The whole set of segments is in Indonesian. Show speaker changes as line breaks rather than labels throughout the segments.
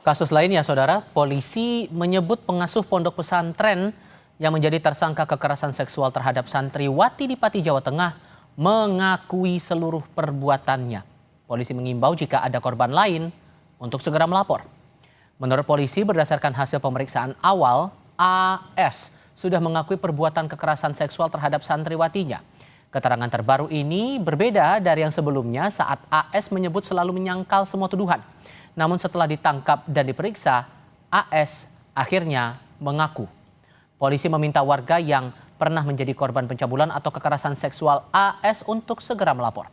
Kasus lainnya, saudara, polisi menyebut pengasuh pondok pesantren yang menjadi tersangka kekerasan seksual terhadap santriwati di Pati, Jawa Tengah mengakui seluruh perbuatannya. Polisi mengimbau jika ada korban lain untuk segera melapor. Menurut polisi, berdasarkan hasil pemeriksaan awal, AS sudah mengakui perbuatan kekerasan seksual terhadap santriwatinya. Keterangan terbaru ini berbeda dari yang sebelumnya saat AS menyebut selalu menyangkal semua tuduhan. Namun setelah ditangkap dan diperiksa, AS akhirnya mengaku. Polisi meminta warga yang pernah menjadi korban pencabulan atau kekerasan seksual AS untuk segera melapor.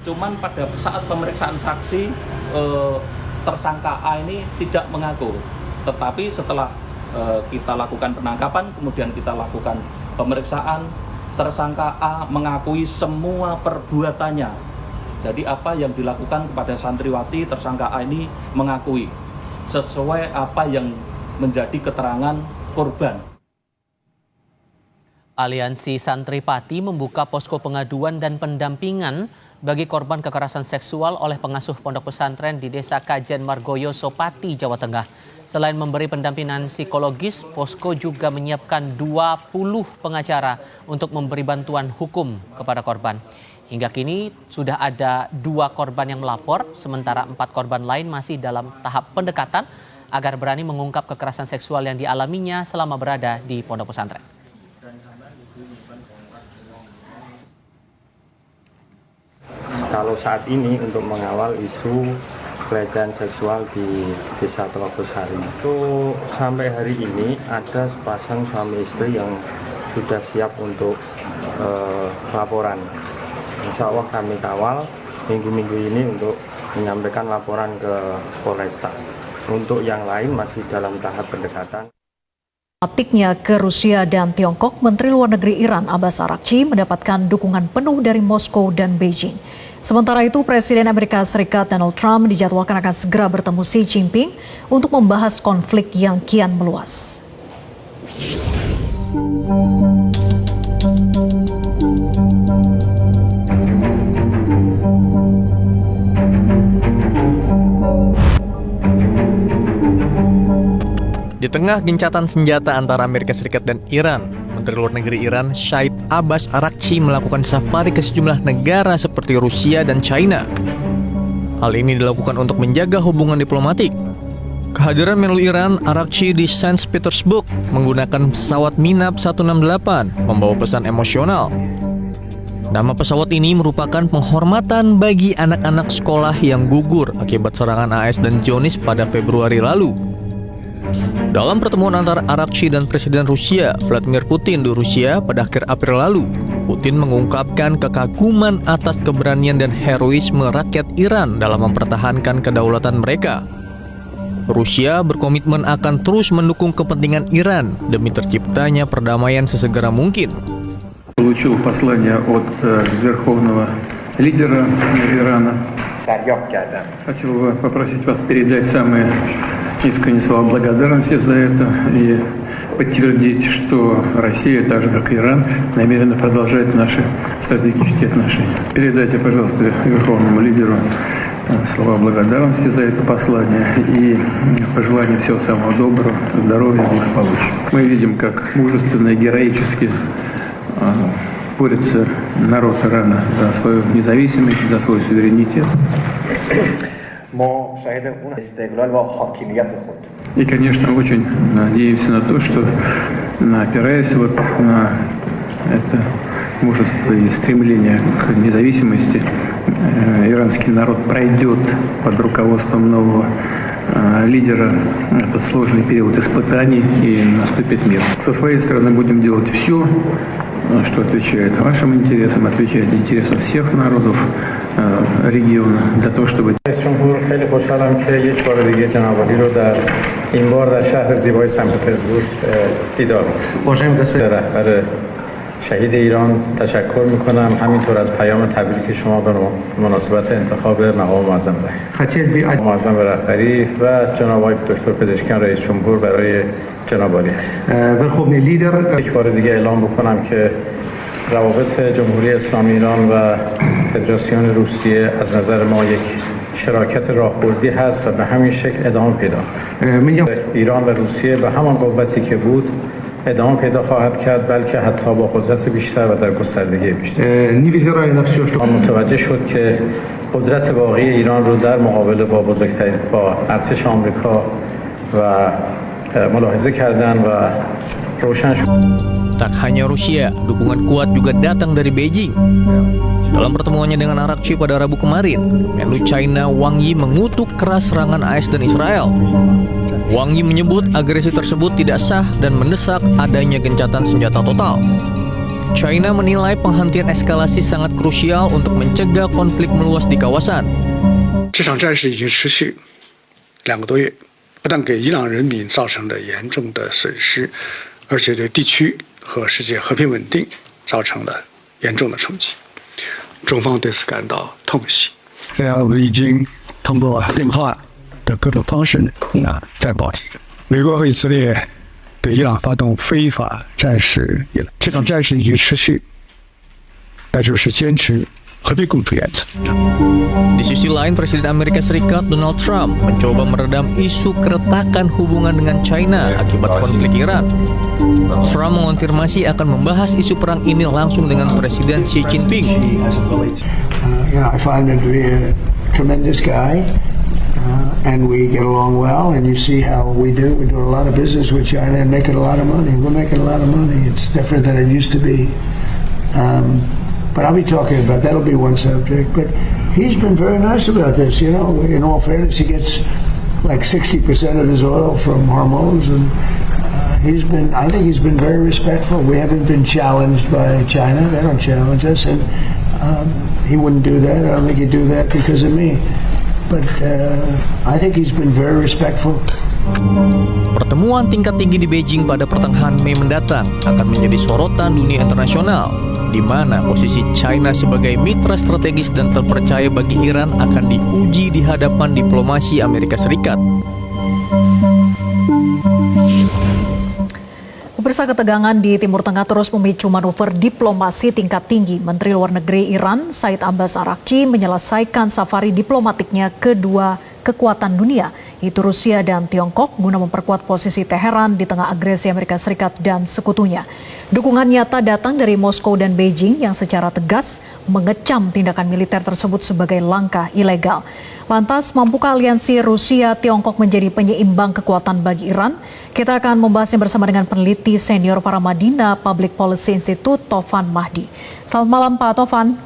Cuman pada saat pemeriksaan saksi, tersangka A ini tidak mengaku. Tetapi setelah kita lakukan penangkapan, kemudian kita lakukan pemeriksaan, tersangka A mengakui semua perbuatannya. Jadi apa yang dilakukan kepada santriwati, tersangka A ini mengakui sesuai apa yang menjadi keterangan korban.
Aliansi Santri Pati membuka posko pengaduan dan pendampingan bagi korban kekerasan seksual oleh pengasuh pondok pesantren di Desa Kajen Margoyo, Pati, Jawa Tengah. Selain memberi pendampingan psikologis, posko juga menyiapkan 20 pengacara untuk memberi bantuan hukum kepada korban. Hingga kini sudah ada 2 korban yang melapor, sementara 4 korban lain masih dalam tahap pendekatan agar berani mengungkap kekerasan seksual yang dialaminya selama berada di pondok pesantren.
Kalau saat ini untuk mengawal isu pelecehan seksual di Desa Telogosari itu sampai hari ini ada sepasang suami istri yang sudah siap untuk laporan. Insya Allah kami kawal minggu-minggu ini untuk menyampaikan laporan ke Polresta. Untuk yang lain masih dalam tahap pendekatan.
Diplomatiknya ke Rusia dan Tiongkok, Menteri Luar Negeri Iran Abbas Araghchi mendapatkan dukungan penuh dari Moskow dan Beijing. Sementara itu, Presiden Amerika Serikat Donald Trump dijadwalkan akan segera bertemu Xi Jinping untuk membahas konflik yang kian meluas.
Di tengah gencatan senjata antara Amerika Serikat dan Iran, Menteri Luar Negeri Iran Syed Abbas Araghchi melakukan safari ke sejumlah negara seperti Rusia dan China. Hal ini dilakukan untuk menjaga hubungan diplomatik. Kehadiran Menlu Iran Araghchi di Saint Petersburg menggunakan pesawat Minab 168 membawa pesan emosional. Nama pesawat ini merupakan penghormatan bagi anak-anak sekolah yang gugur akibat serangan AS dan Zionis pada Februari lalu. Dalam pertemuan antara Araghchi dan Presiden Rusia Vladimir Putin di Rusia pada akhir April lalu, Putin mengungkapkan kekaguman atas keberanian dan heroisme rakyat Iran dalam mempertahankan kedaulatan mereka. Rusia berkomitmen akan terus mendukung kepentingan Iran demi terciptanya perdamaian sesegera mungkin.
Получил послание от верховного лидера Ирана. Хотел бы попросить вас передать самые искренние слова благодарности за это и подтвердить, что Россия, так же как и Иран, намерена продолжать наши стратегические отношения. Передайте, пожалуйста, верховному лидеру слова благодарности за это послание и пожелание всего самого доброго, здоровья и благополучия. Мы видим, как мужественно и героически борется народ Ирана за свою независимость, за свой суверенитет. И, конечно, очень надеемся на то, что, опираясь на это мужество и стремление к независимости, иранский народ пройдет под руководством нового лидера этот сложный период испытаний и наступит мир. Со своей стороны будем делать все, что отвечает вашим интересам, отвечает интересам всех народов региона, для того, чтобы...
خیلی خوشحالم که یک بار دیگه جناب عالی رو این بار در شهر زیبای سن پترزبورگ دیدار می‌کنم. رهبر شهید ایران تشکر می‌کنم، همینطور از پیام تبریک شما به مناسبت انتخاب مقام معظم معظم رهبری و جناب آقای دکتر پزشکیان رئیس جمهور برای جناب عالی است.
Верховный лидер
یک بار دیگه اعلام بکنم که روابط جمهوری اسلامی ایران و فدراسیون روسیه از نظر ما یک شراکت راهبردی هست و به همین شکل ادامه پیدا ایران و روسیه به همان قوتی که بود ادامه پیدا خواهد کرد، بلکه حتی با قدرت بیشتر و در گستردگی بیشتر. متوجه شد که قدرت واقعی ایران رو در مقابله با ارتش آمریکا و ملاحظه کردن و روشن شد.
Tak hanya Rusia, dukungan kuat juga datang dari Beijing. Dalam pertemuannya dengan Arakci pada Rabu kemarin, Menlu China Wang Yi mengutuk keras serangan AS dan Israel. Wang Yi menyebut agresi tersebut tidak sah dan mendesak adanya gencatan senjata total. China menilai penghentian eskalasi sangat krusial untuk mencegah konflik meluas di kawasan.
这场战事已经持续2个多月，不但给伊朗人民造成了严重的损失，而且对地区和世界和平稳定造成了严重的冲击。中方对此感到痛惜。我们已经通过电话的各种方式在保持美国和以色列对伊朗发动非法战事以来，这场战事已经持续，那就是坚持和平共处原则。
Di sisi lain, Presiden Amerika Serikat Donald Trump mencoba meredam isu keretakan hubungan dengan China akibat konflik Iran. Trump mengonfirmasi akan membahas isu perang ini langsung dengan Presiden Xi Jinping.
I find him to be a tremendous guy, and we get along well. And you see how we do. We're doing a lot of business with China and making a lot of money. We're making a lot of money. It's different than it used to be. But I'll be talking about that'll be one subject. But he's been very nice about this. You know, in all fairness, he gets like 60% of his oil from Hormuz, and I think he's been very respectful. We haven't been challenged by China. They don't challenge us, and he wouldn't do that. I don't think he'd do that because of me. But I think he's been very respectful.
Pertemuan tingkat tinggi di Beijing pada pertengahan Mei mendatang akan menjadi sorotan dunia internasional, di mana posisi China sebagai mitra strategis dan terpercaya bagi Iran akan diuji di hadapan diplomasi Amerika Serikat.
Pemirsa, ketegangan di Timur Tengah terus memicu manuver diplomasi tingkat tinggi. Menteri Luar Negeri Iran, Said Abbas Arakci, menyelesaikan safari diplomatiknya kedua kekuatan dunia, yaitu Rusia dan Tiongkok, guna memperkuat posisi Teheran di tengah agresi Amerika Serikat dan sekutunya. Dukungan nyata datang dari Moskow dan Beijing yang secara tegas mengecam tindakan militer tersebut sebagai langkah ilegal. Lantas, mampukah aliansi Rusia-Tiongkok menjadi penyeimbang kekuatan bagi Iran? Kita akan membahasnya bersama dengan peneliti senior Paramadina Public Policy Institute, Taufan Mahdi. Selamat malam, Pak Taufan.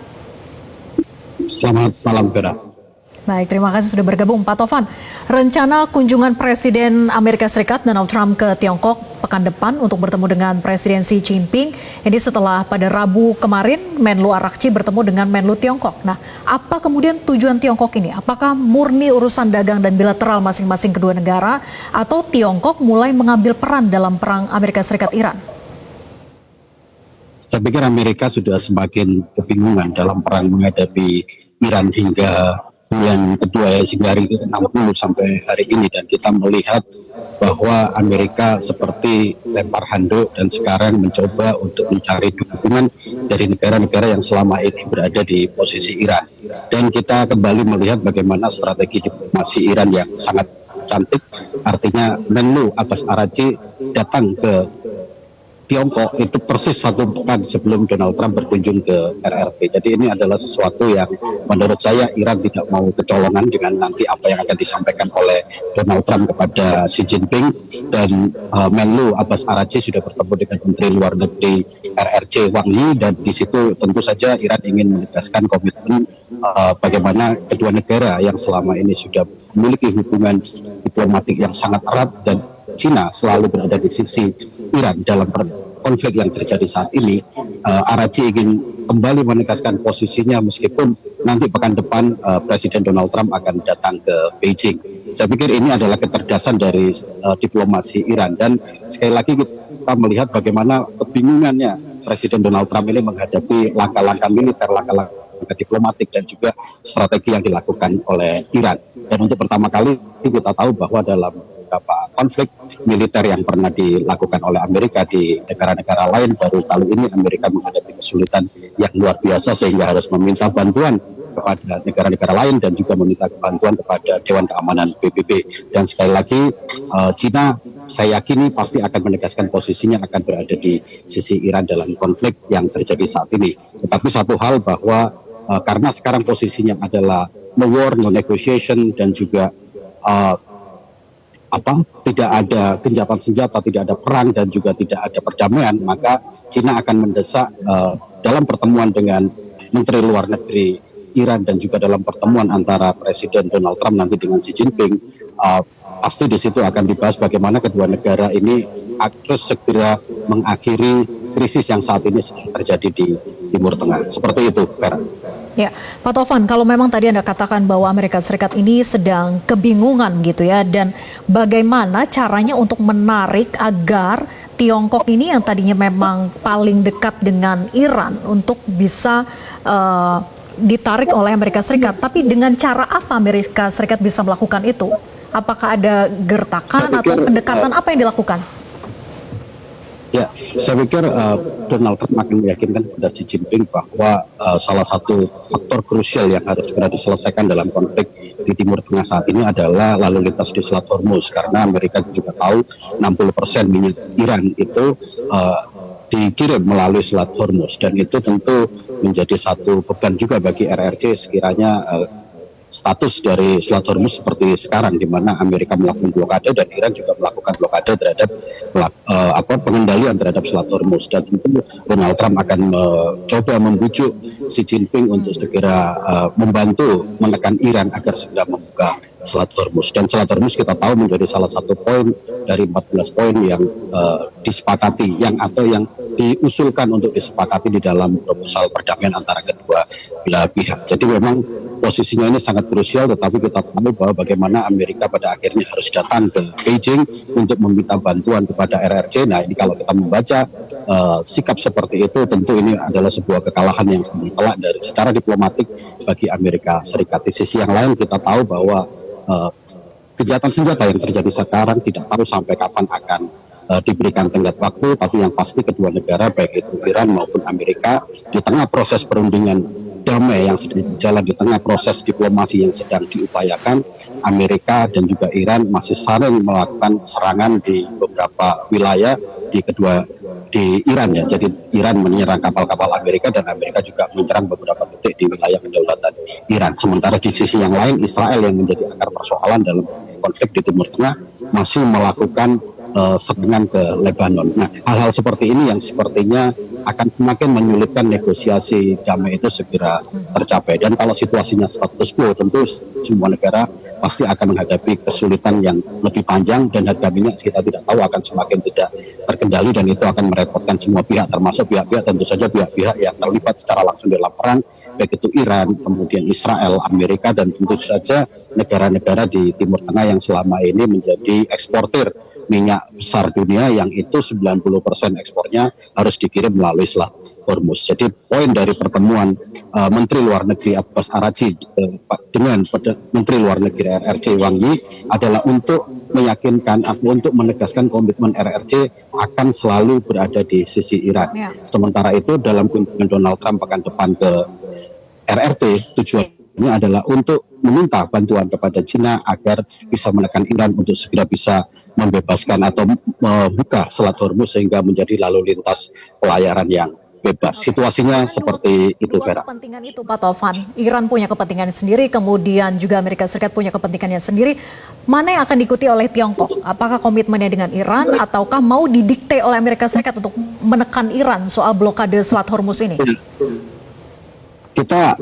Selamat malam, Vera.
Baik, terima kasih sudah bergabung Pak Taufan. Rencana kunjungan Presiden Amerika Serikat Donald Trump ke Tiongkok pekan depan untuk bertemu dengan Presiden Xi Jinping. Ini setelah pada Rabu kemarin Menlu Arakci bertemu dengan Menlu Tiongkok. Nah, apa kemudian tujuan Tiongkok ini? Apakah murni urusan dagang dan bilateral masing-masing kedua negara, atau Tiongkok mulai mengambil peran dalam perang Amerika Serikat-Iran?
Saya pikir Amerika sudah semakin kebingungan dalam perang menghadapi Iran hingga bulan kedua, ya, hingga hari 60 sampai hari ini, dan kita melihat bahwa Amerika seperti lempar handuk dan sekarang mencoba untuk mencari dukungan dari negara-negara yang selama ini berada di posisi Iran. Dan kita kembali melihat bagaimana strategi diplomasi Iran yang sangat cantik, artinya Menlu Abbas Arakci datang ke Tiongkok itu persis 1 pekan sebelum Donald Trump berkunjung ke RRT. Jadi ini adalah sesuatu yang menurut saya Iran tidak mau kecolongan dengan nanti apa yang akan disampaikan oleh Donald Trump kepada Xi Jinping. Dan Menlu Abbas Arakci sudah bertemu dengan Menteri Luar Negeri RRC Wang Yi, dan di situ tentu saja Iran ingin menegaskan komitmen bagaimana kedua negara yang selama ini sudah memiliki hubungan diplomatik yang sangat erat, dan China selalu berada di sisi Iran dalam konflik yang terjadi saat ini. Arakci ingin kembali menegaskan posisinya meskipun nanti pekan depan Presiden Donald Trump akan datang ke Beijing. Saya pikir ini adalah kecerdasan dari diplomasi Iran, dan sekali lagi kita melihat bagaimana kebingungannya Presiden Donald Trump ini menghadapi langkah-langkah militer, langkah diplomatik, dan juga strategi yang dilakukan oleh Iran. Dan untuk pertama kali kita tahu bahwa dalam beberapa konflik militer yang pernah dilakukan oleh Amerika di negara-negara lain. Baru kali ini Amerika menghadapi kesulitan yang luar biasa sehingga harus meminta bantuan kepada negara-negara lain dan juga meminta bantuan kepada Dewan Keamanan PBB. Dan sekali lagi China saya yakini pasti akan menegaskan posisinya akan berada di sisi Iran dalam konflik yang terjadi saat ini. Tetapi satu hal bahwa karena sekarang posisinya adalah no war, no negotiation, dan juga tidak ada gencatan senjata, tidak ada perang, dan juga tidak ada perdamaian, maka China akan mendesak dalam pertemuan dengan Menteri Luar Negeri Iran dan juga dalam pertemuan antara Presiden Donald Trump nanti dengan Xi Jinping, pasti di situ akan dibahas bagaimana kedua negara ini harus segera mengakhiri krisis yang saat ini sedang terjadi di Timur Tengah. Seperti itu, Vera.
Ya, Pak Tovan, kalau memang tadi Anda katakan bahwa Amerika Serikat ini sedang kebingungan gitu ya, dan bagaimana caranya untuk menarik agar Tiongkok ini yang tadinya memang paling dekat dengan Iran untuk bisa ditarik oleh Amerika Serikat, tapi dengan cara apa Amerika Serikat bisa melakukan itu? Apakah ada gertakan atau pendekatan apa yang dilakukan?
Ya, saya pikir Donald Trump akan meyakinkan kepada Xi Jinping bahwa salah satu faktor krusial yang harus segera diselesaikan dalam konflik di Timur Tengah saat ini adalah lalu lintas di Selat Hormuz, karena Amerika juga tahu 60% minyak Iran itu dikirim melalui Selat Hormuz, dan itu tentu menjadi satu beban juga bagi RRC sekiranya status dari Selat Hormuz seperti sekarang, di mana Amerika melakukan blokade dan Iran juga melakukan blokade terhadap pengendalian terhadap Selat Hormuz. Dan tentu Donald Trump akan mencoba membujuk Xi Jinping untuk segera membantu menekan Iran agar segera membuka Selat Hormuz. Dan Selat Hormuz kita tahu menjadi salah satu poin dari 14 poin yang disepakati, yang diusulkan untuk disepakati di dalam proposal perdamaian antara kedua belah pihak. Jadi memang posisinya ini sangat krusial, tetapi kita tahu bahwa bagaimana Amerika pada akhirnya harus datang ke Beijing untuk meminta bantuan kepada RRC. Nah, ini kalau kita membaca sikap seperti itu, tentu ini adalah sebuah kekalahan yang sangat telak dari secara diplomatik bagi Amerika Serikat. Di sisi yang lain kita tahu bahwa kejahatan senjata yang terjadi sekarang tidak tahu sampai kapan akan diberikan tenggat waktu, tapi yang pasti kedua negara baik itu Iran maupun Amerika di tengah proses perundingan damai yang sedang berjalan, di tengah proses diplomasi yang sedang diupayakan, Amerika dan juga Iran masih saling melakukan serangan di beberapa wilayah di Iran ya. Jadi Iran menyerang kapal-kapal Amerika dan Amerika juga menyerang beberapa titik di wilayah kedaulatan Iran. Sementara di sisi yang lain, Israel yang menjadi akar persoalan dalam konflik di Timur Tengah masih melakukan serangan ke Lebanon. Nah, hal-hal seperti ini yang sepertinya akan semakin menyulitkan negosiasi damai itu segera tercapai. Dan kalau situasinya status quo, tentu semua negara pasti akan menghadapi kesulitan yang lebih panjang, dan harga minyak kita tidak tahu akan semakin tidak terkendali, dan itu akan merepotkan semua pihak, termasuk pihak-pihak tentu saja pihak-pihak yang terlibat secara langsung dalam perang, baik itu Iran, kemudian Israel, Amerika, dan tentu saja negara-negara di Timur Tengah yang selama ini menjadi eksportir minyak besar dunia, yang itu 90% ekspornya harus dikirim melalui Selat Hormuz. Jadi poin dari pertemuan Menteri Luar Negeri Abbas Araghchi dengan Menteri Luar Negeri RRC Wang Yi adalah untuk meyakinkan atau untuk menegaskan komitmen RRC akan selalu berada di sisi Iran. Ya. Sementara itu dalam kunjungan Donald Trump pekan depan ke RRT, tujuannya adalah untuk meminta bantuan kepada China agar bisa menekan Iran untuk segera bisa membebaskan atau membuka Selat Hormuz sehingga menjadi lalu lintas pelayaran yang bebas. Situasinya seperti itu, Vera.
Kepentingan itu, Pak Tovan, Iran punya kepentingan sendiri, kemudian juga Amerika Serikat punya kepentingannya sendiri. Mana yang akan diikuti oleh Tiongkok? Apakah komitmennya dengan Iran, ataukah mau didikte oleh Amerika Serikat untuk menekan Iran soal blokade Selat Hormuz ini?
Kita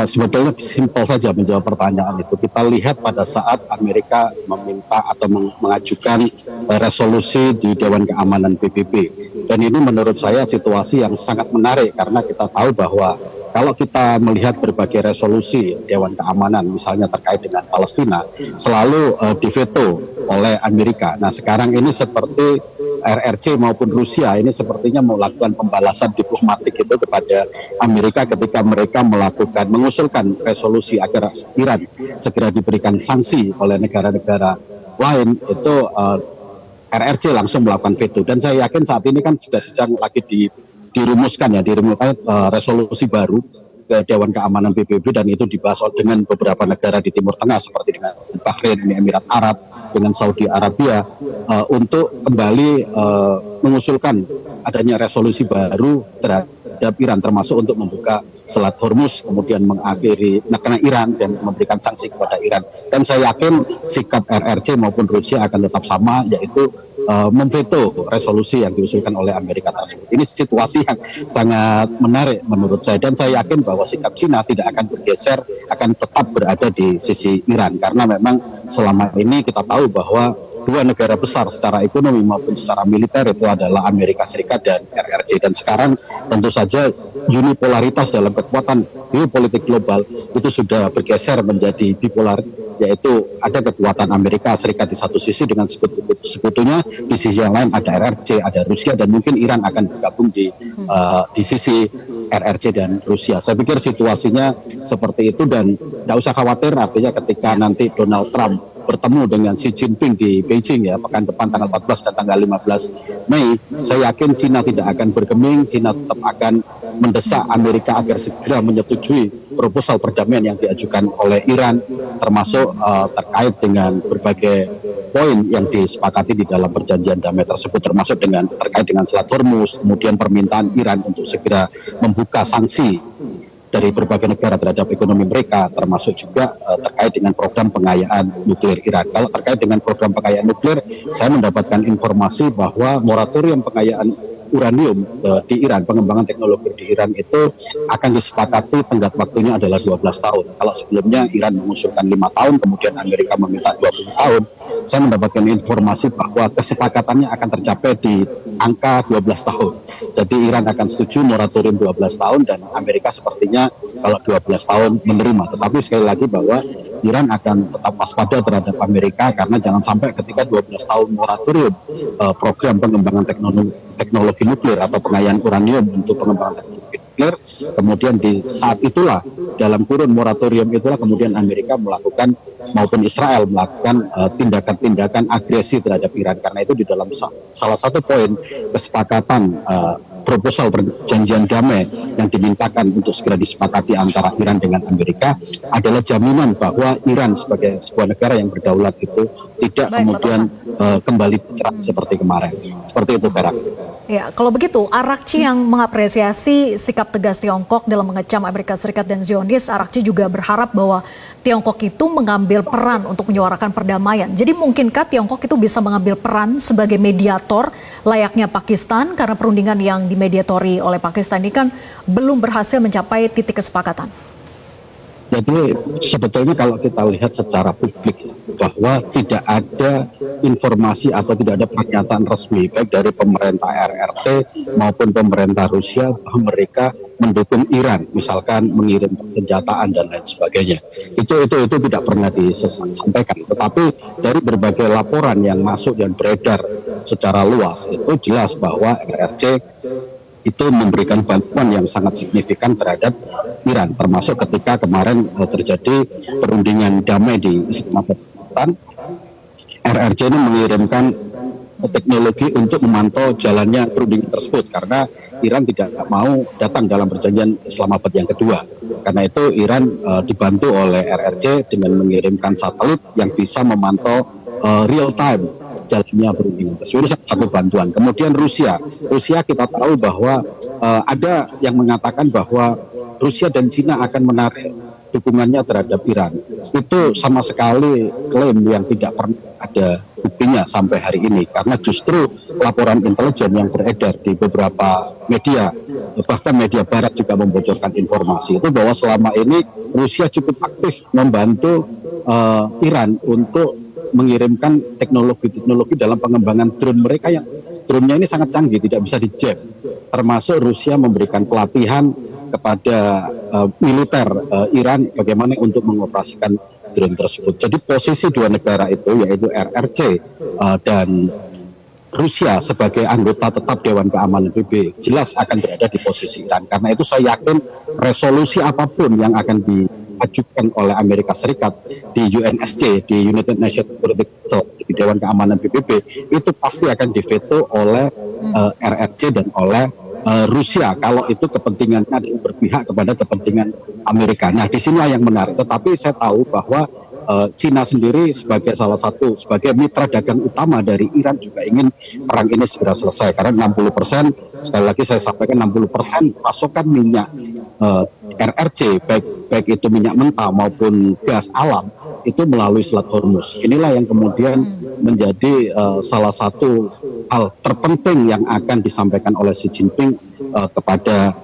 sebetulnya simpel saja menjawab pertanyaan itu. Kita lihat pada saat Amerika meminta atau mengajukan resolusi di Dewan Keamanan PBB. Dan ini menurut saya situasi yang sangat menarik, karena kita tahu bahwa kalau kita melihat berbagai resolusi Dewan Keamanan, misalnya terkait dengan Palestina, selalu diveto oleh Amerika. Nah, sekarang ini seperti RRC maupun Rusia ini sepertinya melakukan pembalasan diplomatik itu kepada Amerika ketika mereka mengusulkan resolusi agar Iran segera diberikan sanksi oleh negara-negara lain itu RRC langsung melakukan veto. Dan saya yakin saat ini kan sudah sedang lagi dirumuskan resolusi baru ke Dewan Keamanan PBB, dan itu dibahas dengan beberapa negara di Timur Tengah seperti dengan Bahrain, Emirat Arab, dengan Saudi Arabia untuk kembali mengusulkan adanya resolusi baru terhadap Iran, termasuk untuk membuka Selat Hormuz, kemudian mengakhiri negara Iran dan memberikan sanksi kepada Iran. Dan saya yakin sikap RRC maupun Rusia akan tetap sama, yaitu memveto resolusi yang diusulkan oleh Amerika tersebut. Ini situasi yang sangat menarik menurut saya, dan saya yakin bahwa sikap Cina tidak akan bergeser, akan tetap berada di sisi Iran, karena memang selama ini kita tahu bahwa dua negara besar secara ekonomi maupun secara militer itu adalah Amerika Serikat dan RRC. Dan sekarang tentu saja unipolaritas dalam kekuatan geopolitik global itu sudah bergeser menjadi bipolar, yaitu ada kekuatan Amerika Serikat di satu sisi dengan sekutunya, di sisi yang lain ada RRC, ada Rusia, dan mungkin Iran akan bergabung di sisi RRC dan Rusia. Saya pikir situasinya seperti itu, dan tidak usah khawatir, artinya ketika nanti Donald Trump bertemu dengan Xi Jinping di Beijing pekan depan tanggal 14 dan tanggal 15 Mei, saya yakin Cina tidak akan bergeming. Cina tetap akan mendesak Amerika agar segera menyetujui proposal perdamaian yang diajukan oleh Iran, termasuk terkait dengan berbagai poin yang disepakati di dalam perjanjian damai tersebut, termasuk terkait dengan Selat Hormuz, kemudian permintaan Iran untuk segera membuka sanksi dari berbagai negara terhadap ekonomi mereka, termasuk juga terkait dengan program pengayaan nuklir Iran. Kalau terkait dengan program pengayaan nuklir, saya mendapatkan informasi bahwa moratorium pengayaan uranium di Iran, pengembangan teknologi di Iran itu akan disepakati tenggat waktunya adalah 12 tahun. Kalau sebelumnya Iran mengusulkan 5 tahun, kemudian Amerika meminta 20 tahun, saya mendapatkan informasi bahwa kesepakatannya akan tercapai di angka 12 tahun. Jadi Iran akan setuju moratorium 12 tahun, dan Amerika sepertinya kalau 12 tahun menerima. Tetapi sekali lagi bahwa Iran akan tetap waspada terhadap Amerika, karena jangan sampai ketika 12 tahun moratorium program pengembangan teknologi nuklir atau pengayaan uranium untuk pengembangan teknologi nuklir, kemudian di saat itulah, dalam kurun moratorium itulah, kemudian Amerika melakukan maupun Israel melakukan tindakan-tindakan agresi terhadap Iran. Karena itu di dalam salah satu poin kesepakatan proposal perjanjian damai yang dimintakan untuk segera disepakati antara Iran dengan Amerika adalah jaminan bahwa Iran sebagai sebuah negara yang berdaulat itu tidak kemudian kembali bercerai seperti kemarin. Seperti itu, Vera.
Ya, kalau begitu, Arakci yang mengapresiasi sikap tegas Tiongkok dalam mengecam Amerika Serikat dan Zionis, Arakci juga berharap bahwa Tiongkok itu mengambil peran untuk menyuarakan perdamaian. Jadi mungkinkah Tiongkok itu bisa mengambil peran sebagai mediator layaknya Pakistan, karena perundingan yang dimediatori oleh Pakistan ini kan belum berhasil mencapai titik kesepakatan?
Jadi sebetulnya kalau kita lihat secara publik bahwa tidak ada informasi atau tidak ada pernyataan resmi baik dari pemerintah RRT maupun pemerintah Rusia bahwa mereka mendukung Iran, misalkan mengirim senjataan dan lain sebagainya. Itu tidak pernah disampaikan. Tetapi dari berbagai laporan yang masuk dan beredar secara luas itu jelas bahwa RRC itu memberikan bantuan yang sangat signifikan terhadap Iran, termasuk ketika kemarin terjadi perundingan damai di Islamabad. RRC ini mengirimkan teknologi untuk memantau jalannya perundingan tersebut, karena Iran tidak mau datang dalam perjanjian Islamabad yang kedua. Karena itu Iran dibantu oleh RRC dengan mengirimkan satelit yang bisa memantau real time jalannya perundingan tersebut. Satu bantuan. Kemudian Rusia kita tahu bahwa ada yang mengatakan bahwa Rusia dan Cina akan menarik dukungannya terhadap Iran. Itu sama sekali klaim yang tidak pernah ada buktinya sampai hari ini, karena justru laporan intelijen yang beredar di beberapa media, bahkan media barat juga membocorkan informasi itu bahwa selama ini Rusia cukup aktif membantu Iran untuk mengirimkan teknologi dalam pengembangan drone mereka, yang drone-nya ini sangat canggih, tidak bisa dijam. Termasuk Rusia memberikan pelatihan kepada militer Iran bagaimana untuk mengoperasikan drone tersebut. Jadi posisi dua negara itu, yaitu RRC dan Rusia sebagai anggota tetap Dewan Keamanan PBB, jelas akan berada di posisi Iran. Karena itu saya yakin resolusi apapun yang akan diajukan oleh Amerika Serikat di UNSC, di United Nations Security Council, di Dewan Keamanan PBB, itu pasti akan diveto oleh RRC dan oleh Rusia kalau itu kepentingannya adalah berpihak kepada kepentingan Amerika. Nah, di sinilah yang menarik. Tetapi saya tahu bahwa Cina sendiri sebagai sebagai mitra dagang utama dari Iran juga ingin perang ini segera selesai karena 60%, sekali lagi saya sampaikan 60% pasokan minyak RRC baik itu minyak mentah maupun gas alam itu melalui Selat Hormuz. Inilah yang kemudian menjadi salah satu hal terpenting yang akan disampaikan oleh Xi Jinping kepada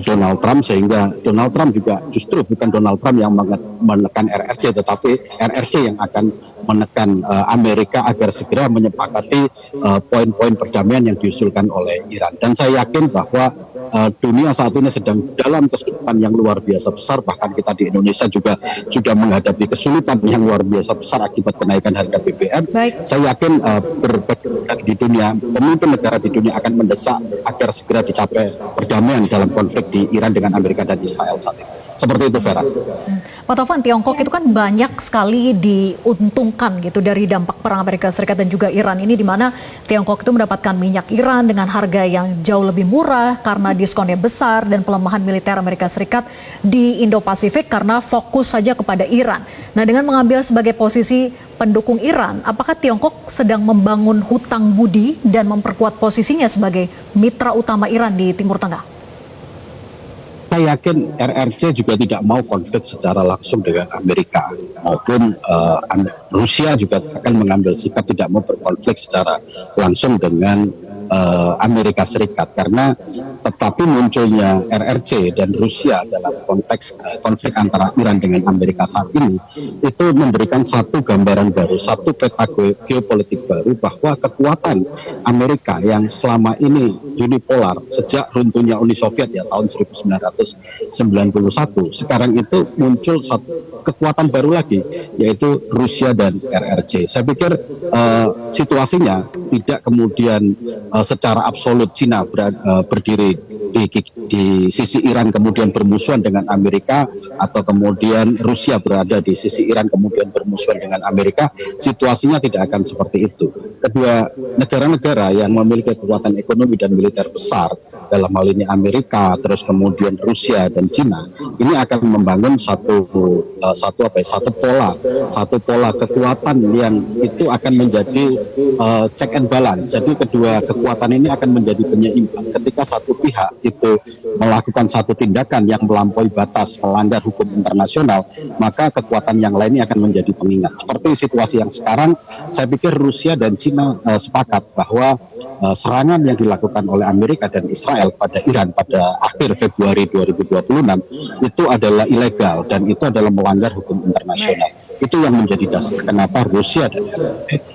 Donald Trump, sehingga Donald Trump juga justru bukan Donald Trump yang menekan RRC, tetapi RRC yang akan menekan Amerika agar segera menyepakati poin-poin perdamaian yang diusulkan oleh Iran. Dan saya yakin bahwa dunia saat ini sedang dalam kesulitan yang luar biasa besar, bahkan kita di Indonesia juga sudah menghadapi kesulitan yang luar biasa besar akibat kenaikan harga BBM. Saya yakin berbagai di dunia, pemimpin negara di dunia akan mendesak agar segera dicapai perdamaian dalam konflik di Iran dengan Amerika dan Israel saat ini. Seperti itu, Vera.
Pak Taufan, Tiongkok itu kan banyak sekali diuntungkan gitu dari dampak perang Amerika Serikat dan juga Iran ini, di mana Tiongkok itu mendapatkan minyak Iran dengan harga yang jauh lebih murah karena diskonnya besar dan pelemahan militer Amerika Serikat di Indo-Pasifik karena fokus saja kepada Iran. Nah, dengan mengambil sebagai posisi pendukung Iran, apakah Tiongkok sedang membangun hutang budi dan memperkuat posisinya sebagai mitra utama Iran di Timur Tengah?
Saya yakin RRC juga tidak mau konflik secara langsung dengan Amerika, maupun Rusia juga akan mengambil sikap tidak mau berkonflik secara langsung dengan Amerika Serikat, karena tetapi munculnya RRC dan Rusia dalam konteks konflik antara Iran dengan Amerika saat ini itu memberikan satu gambaran baru, satu peta geopolitik baru, bahwa kekuatan Amerika yang selama ini unipolar sejak runtuhnya Uni Soviet ya tahun 1991, sekarang itu muncul satu kekuatan baru lagi, yaitu Rusia dan RRC. Saya pikir situasinya tidak kemudian secara absolut Cina berdiri di sisi Iran kemudian bermusuhan dengan Amerika, atau kemudian Rusia berada di sisi Iran kemudian bermusuhan dengan Amerika. Situasinya tidak akan seperti itu. Kedua negara-negara yang memiliki kekuatan ekonomi dan militer besar, dalam hal ini Amerika, terus kemudian Rusia dan Cina, ini akan membangun satu pola kekuatan yang itu akan menjadi check and balance. Jadi kedua kekuatan ini akan menjadi penyeimbang. Ketika satu pihak itu melakukan satu tindakan yang melampaui batas, melanggar hukum internasional, maka kekuatan yang lainnya akan menjadi pengingat. Seperti situasi yang sekarang, saya pikir Rusia dan Cina sepakat bahwa serangan yang dilakukan oleh Amerika dan Israel pada Iran pada akhir Februari 2026 itu adalah ilegal dan itu adalah melanggar hukum internasional. Itu yang menjadi dasar kenapa Rusia dan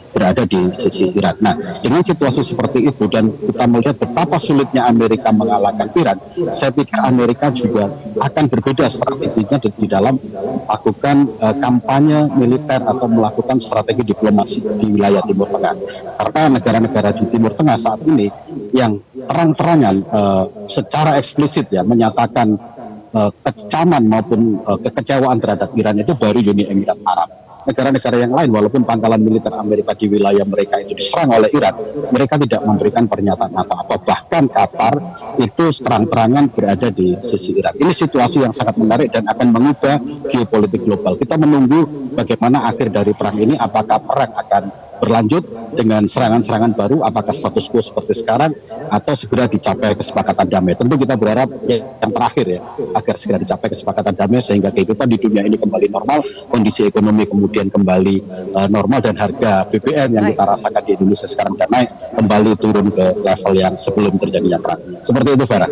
berada di sisi Iran. Nah, dengan situasi seperti itu dan kita melihat betapa sulitnya Amerika mengalahkan Iran, saya pikir Amerika juga akan berbeda strateginya di dalam melakukan kampanye militer atau melakukan strategi diplomasi di wilayah Timur Tengah. Karena negara-negara di Timur Tengah saat ini yang terang-terangan secara eksplisit ya menyatakan kecaman maupun kekecewaan terhadap Iran itu baru Uni Emirat Arab. Negara-negara yang lain, walaupun pangkalan militer Amerika di wilayah mereka itu diserang oleh Iran, mereka tidak memberikan pernyataan apa-apa. Bahkan Qatar itu terang-terangan berada di sisi Iran. Ini situasi yang sangat menarik dan akan mengubah geopolitik global. Kita menunggu bagaimana akhir dari perang ini, apakah perang akan berlanjut dengan serangan-serangan baru, apakah status quo seperti sekarang, atau segera dicapai kesepakatan damai. Tentu kita berharap yang terakhir ya, agar segera dicapai kesepakatan damai sehingga kehidupan di dunia ini kembali normal, kondisi ekonomi kemudian kembali normal, dan harga BBM yang kita rasakan di Indonesia sekarang dan naik kembali turun ke level yang sebelum terjadinya perang. Seperti itu, Vera.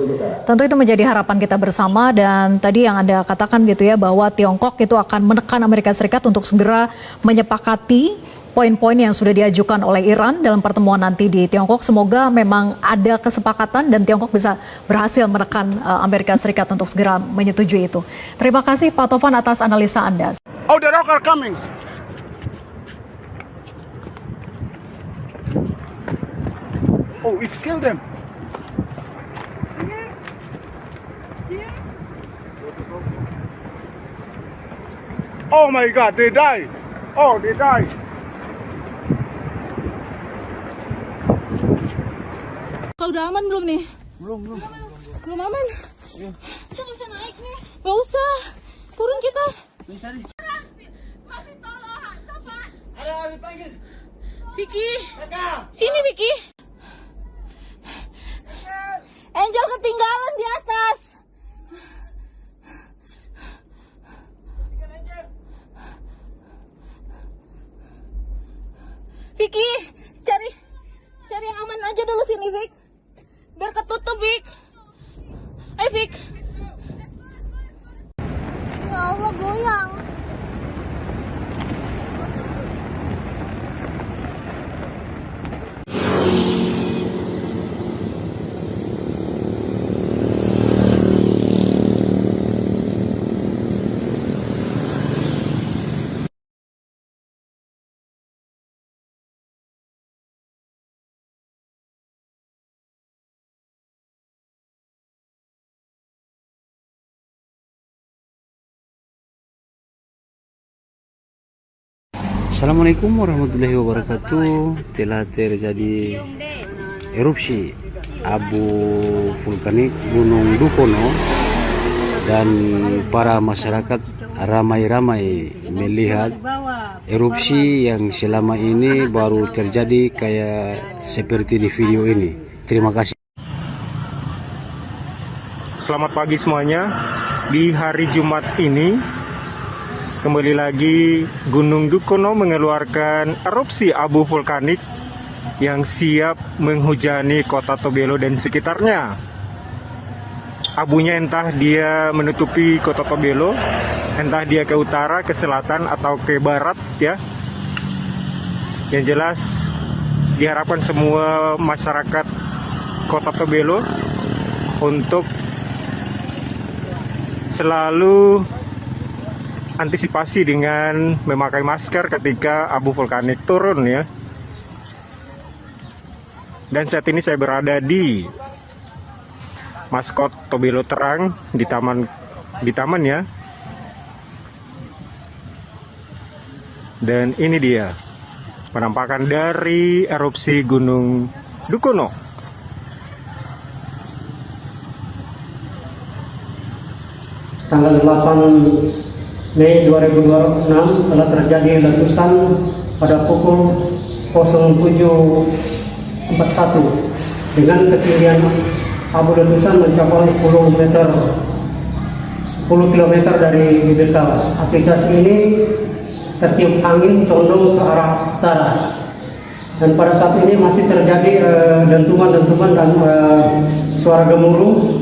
Tentu itu menjadi harapan kita bersama, dan tadi yang Anda katakan gitu ya, bahwa Tiongkok itu akan menekan Amerika Serikat untuk segera menyepakati poin-poin yang sudah diajukan oleh Iran dalam pertemuan nanti di Tiongkok. Semoga memang ada kesepakatan dan Tiongkok bisa berhasil menekan Amerika Serikat untuk segera menyetujui itu. Terima kasih Pak Taufan atas analisa Anda.
Oh, the rock are coming. Oh, it's killed them. Oh my God, they die. Oh, they die.
Kau udah aman belum nih? Belum aman. Kita nggak usah naik nih. Nggak usah. Turun kita. Masih tolong, coba. Ada dipanggil. Vicky. Sini Vicky. Angel ketinggalan di atas. Vicky, cari yang aman aja dulu sini, Vic. Biar ketutup, Vic. Ayo, Vic. Ya Allah, goyang.
Assalamualaikum warahmatullahi wabarakatuh. Telah terjadi erupsi abu vulkanik Gunung Dukono dan para masyarakat ramai-ramai melihat erupsi yang selama ini baru terjadi kayak seperti di video ini. Terima kasih.
Selamat pagi semuanya. Di hari Jumat ini kembali lagi Gunung Dukono mengeluarkan erupsi abu vulkanik yang siap menghujani kota Tobelo dan sekitarnya. Abunya entah dia menutupi kota Tobelo, entah dia ke utara, ke selatan, atau ke barat ya. Yang jelas diharapkan semua masyarakat kota Tobelo untuk selalu antisipasi dengan memakai masker ketika abu vulkanik turun ya. Dan saat ini saya berada di maskot Tobelo Terang di taman ya. Dan ini dia penampakan dari erupsi Gunung Dukono.
Tanggal 8 Mei 2026 telah terjadi letusan pada pukul 07.41 dengan ketinggian abu letusan mencapai 10 km dari bibir kawah. Aktivitas ini tertiup angin condong ke arah utara dan pada saat ini masih terjadi dentuman-dentuman dan suara gemuruh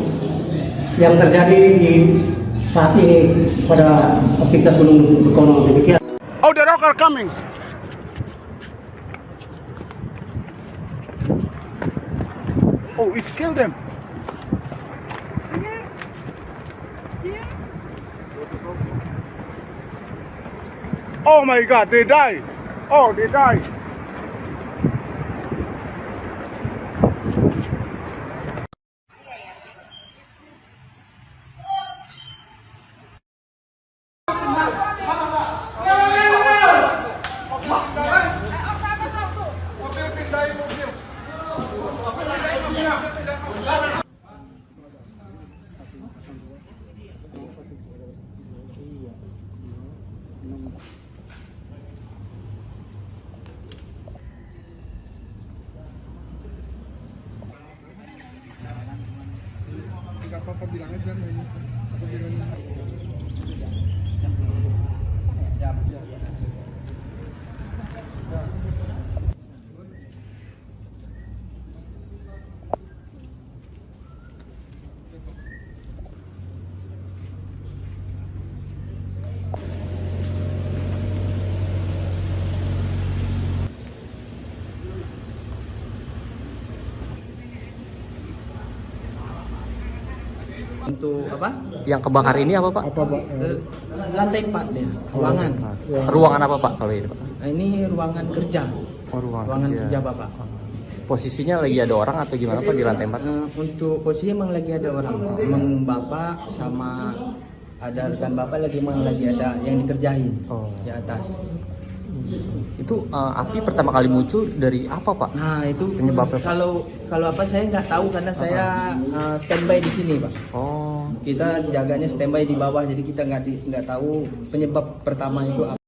yang terjadi di saat ini pada aktivitas Gunung Dukono. Demikian.
Oh, the rock are coming. Oh, it's killed them. Oh my God, they die. Oh, they die. Apa bilang aja
Untuk apa?
Yang kebakar ini apa Pak?
Lantai 4 ya, ruangan.
Ruangan apa Pak kalau ini Pak?
Ini ruangan kerja.
Oh,
ruangan kerja Bapak.
Posisinya lagi ada orang atau gimana Pak di lantai 4?
Untuk posisi emang lagi ada orang. Emang Bapak sama ada rekan bapak lagi ada yang dikerjain di atas.
Itu api pertama kali muncul dari apa, Pak?
Nah, itu
penyebabnya, Pak?
Kalau apa saya nggak tahu karena saya standby di sini, Pak.
Oh.
Kita jaganya standby di bawah, jadi kita nggak tahu penyebab pertama itu apa.